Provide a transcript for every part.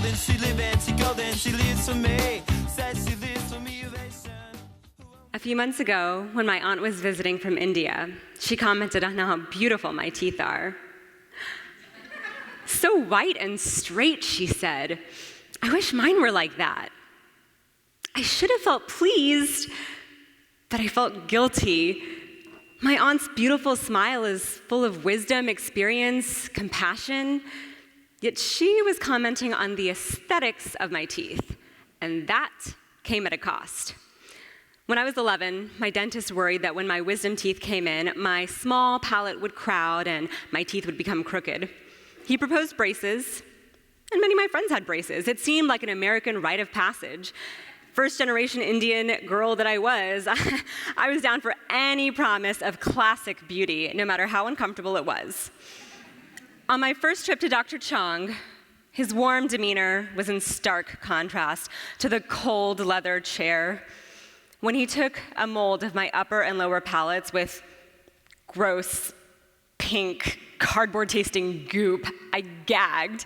then she live and she go, then she lives for me. Said she lives for me. A few months ago, when my aunt was visiting from India, she commented on how beautiful my teeth are. So white and straight, she said. I wish mine were like that. I should have felt pleased, but I felt guilty. My aunt's beautiful smile is full of wisdom, experience, compassion, yet she was commenting on the aesthetics of my teeth, and that came at a cost. When I was 11, my dentist worried that when my wisdom teeth came in, my small palate would crowd and my teeth would become crooked. He proposed braces, and many of my friends had braces. It seemed like an American rite of passage. First-generation Indian girl that I was, I was down for any promise of classic beauty, no matter how uncomfortable it was. On my first trip to Dr. Chong, his warm demeanor was in stark contrast to the cold leather chair. When he took a mold of my upper and lower palates with gross, pink, cardboard-tasting goop, I gagged.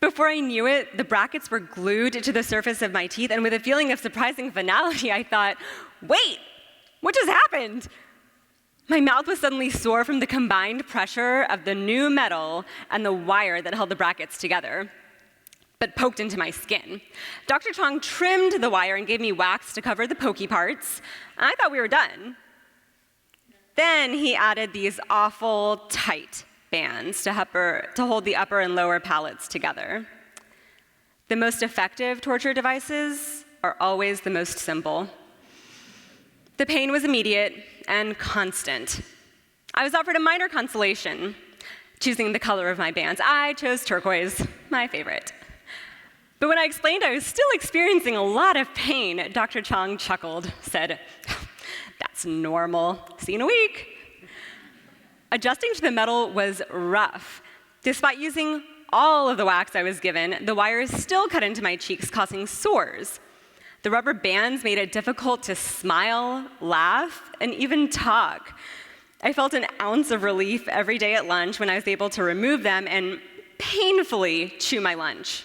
Before I knew it, the brackets were glued to the surface of my teeth, and with a feeling of surprising finality, I thought, wait, what just happened? My mouth was suddenly sore from the combined pressure of the new metal and the wire that held the brackets together, but poked into my skin. Dr. Chong trimmed the wire and gave me wax to cover the pokey parts. I thought we were done. Then he added these awful tight bands to hold the upper and lower palates together. The most effective torture devices are always the most simple. The pain was immediate and constant. I was offered a minor consolation, choosing the color of my bands. I chose turquoise, my favorite. But when I explained I was still experiencing a lot of pain, Dr. Chong chuckled, said, "That's normal. See you in a week." Adjusting to the metal was rough. Despite using all of the wax I was given, the wires still cut into my cheeks, causing sores. The rubber bands made it difficult to smile, laugh, and even talk. I felt an ounce of relief every day at lunch when I was able to remove them and painfully chew my lunch.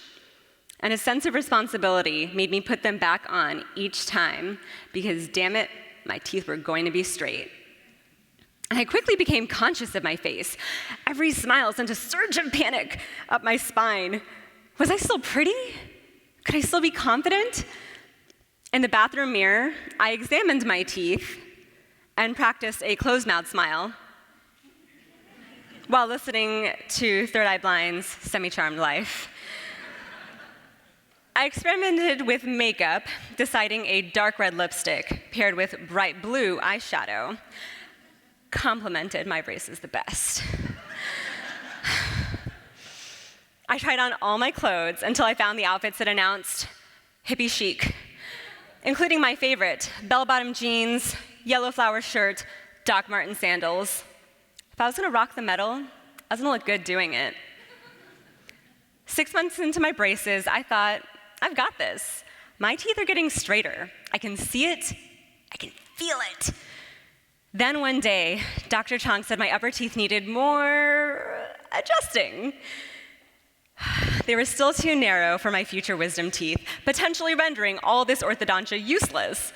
And a sense of responsibility made me put them back on each time because, damn it, my teeth were going to be straight. And I quickly became conscious of my face. Every smile sent a surge of panic up my spine. Was I still pretty? Could I still be confident? In the bathroom mirror, I examined my teeth and practiced a closed-mouth smile while listening to Third Eye Blind's Semi-Charmed Life. I experimented with makeup, deciding a dark red lipstick paired with bright blue eyeshadow complemented my braces the best. I tried on all my clothes until I found the outfits that announced hippie chic, including my favorite, bell-bottom jeans, yellow flower shirt, Doc Marten sandals. If I was gonna rock the metal, I was gonna look good doing it. 6 months into my braces, I thought, I've got this. My teeth are getting straighter. I can see it, I can feel it. Then one day, Dr. Chong said my upper teeth needed more adjusting. They were still too narrow for my future wisdom teeth, potentially rendering all this orthodontia useless.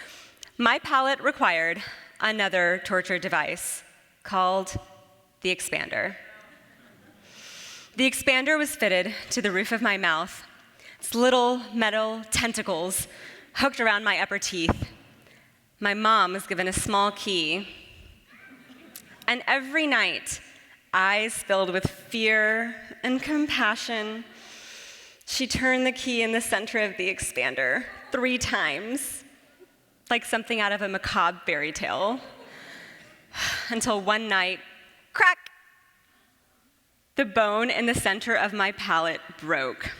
My palate required another torture device called the expander. The expander was fitted to the roof of my mouth. Its little metal tentacles hooked around my upper teeth. My mom was given a small key. And every night, eyes filled with fear and compassion, she turned the key in the center of the expander 3 times, like something out of a macabre fairy tale, until one night, crack, the bone in the center of my palate broke.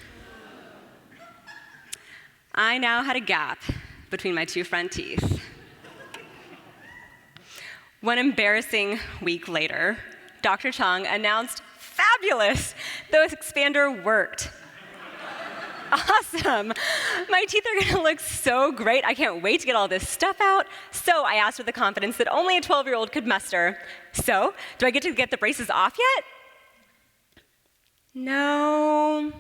I now had a gap between my 2 front teeth. One embarrassing week later, Dr. Chong announced, fabulous, the expander worked. Awesome, my teeth are gonna look so great. I can't wait to get all this stuff out. So I asked with the confidence that only a 12-year-old could muster, so, do I get to get the braces off yet? No,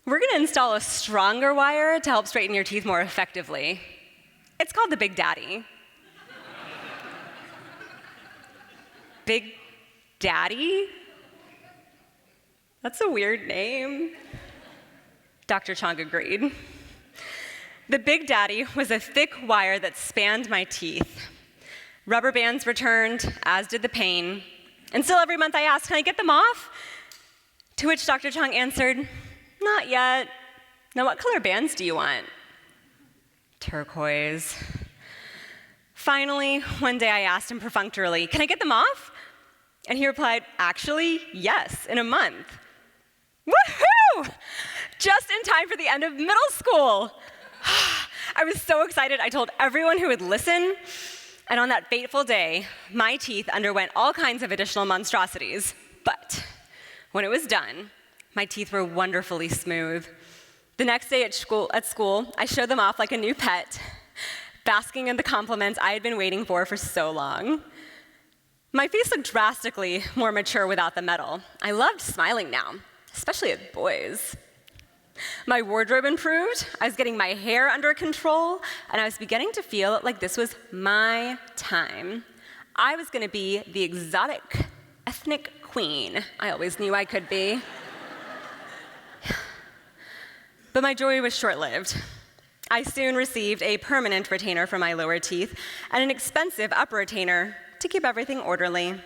we're install a stronger wire to help straighten your teeth more effectively. It's called the Big Daddy. Big Daddy? That's a weird name. Dr. Chong agreed. The Big Daddy was a thick wire that spanned my teeth. Rubber bands returned, as did the pain. And still every month I asked, can I get them off? To which Dr. Chong answered, not yet. Now what color bands do you want? Turquoise. Finally, one day I asked him perfunctorily, can I get them off? And he replied, actually, yes, in a month. Woohoo! Just in time for the end of middle school. I was so excited, I told everyone who would listen. And on that fateful day, my teeth underwent all kinds of additional monstrosities. But when it was done, my teeth were wonderfully smooth. The next day at school, I showed them off like a new pet, basking in the compliments I had been waiting for so long. My face looked drastically more mature without the metal. I loved smiling now, especially at boys. My wardrobe improved, I was getting my hair under control, and I was beginning to feel like this was my time. I was gonna be the exotic, ethnic queen I always knew I could be. But my joy was short-lived. I soon received a permanent retainer for my lower teeth and an expensive upper retainer to keep everything orderly.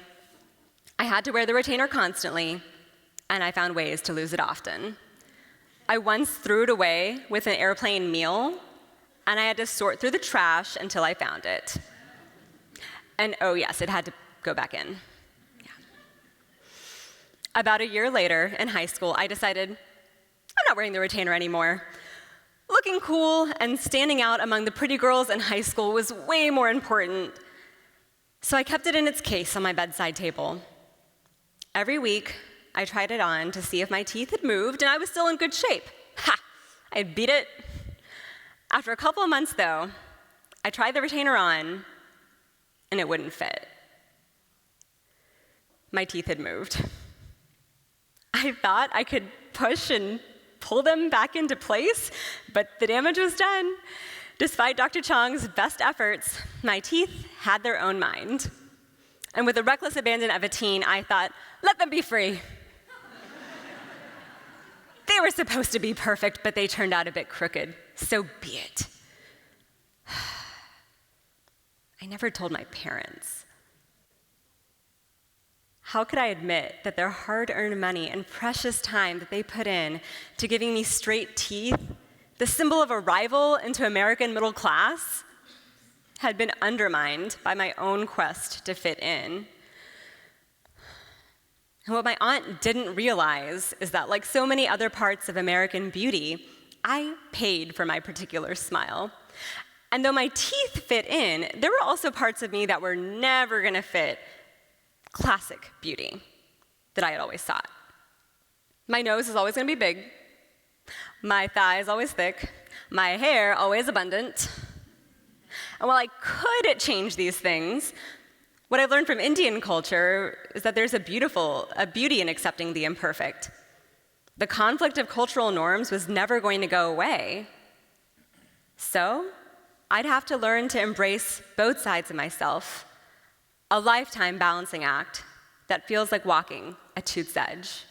I had to wear the retainer constantly, and I found ways to lose it often. I once threw it away with an airplane meal, and I had to sort through the trash until I found it. And oh yes, it had to go back in. Yeah. About a year later, in high school, I decided I'm not wearing the retainer anymore. Looking cool and standing out among the pretty girls in high school was way more important. So I kept it in its case on my bedside table. Every week, I tried it on to see if my teeth had moved and I was still in good shape. Ha! I beat it. After a couple of months, though, I tried the retainer on and it wouldn't fit. My teeth had moved. I thought I could push and pull them back into place, but the damage was done. Despite Dr. Chong's best efforts, my teeth had their own mind. And with the reckless abandon of a teen, I thought, let them be free. They were supposed to be perfect, but they turned out a bit crooked. So be it. I never told my parents. How could I admit that their hard-earned money and precious time that they put in to giving me straight teeth, the symbol of arrival into American middle class, had been undermined by my own quest to fit in? And what my aunt didn't realize is that, like so many other parts of American beauty, I paid for my particular smile. And though my teeth fit in, there were also parts of me that were never gonna fit classic beauty that I had always sought. My nose is always gonna be big, my thighs always thick, my hair always abundant. And while I could change these things, what I've learned from Indian culture is that there's a beauty in accepting the imperfect. The conflict of cultural norms was never going to go away. So I'd have to learn to embrace both sides of myself, a lifetime balancing act that feels like walking a tooth's edge.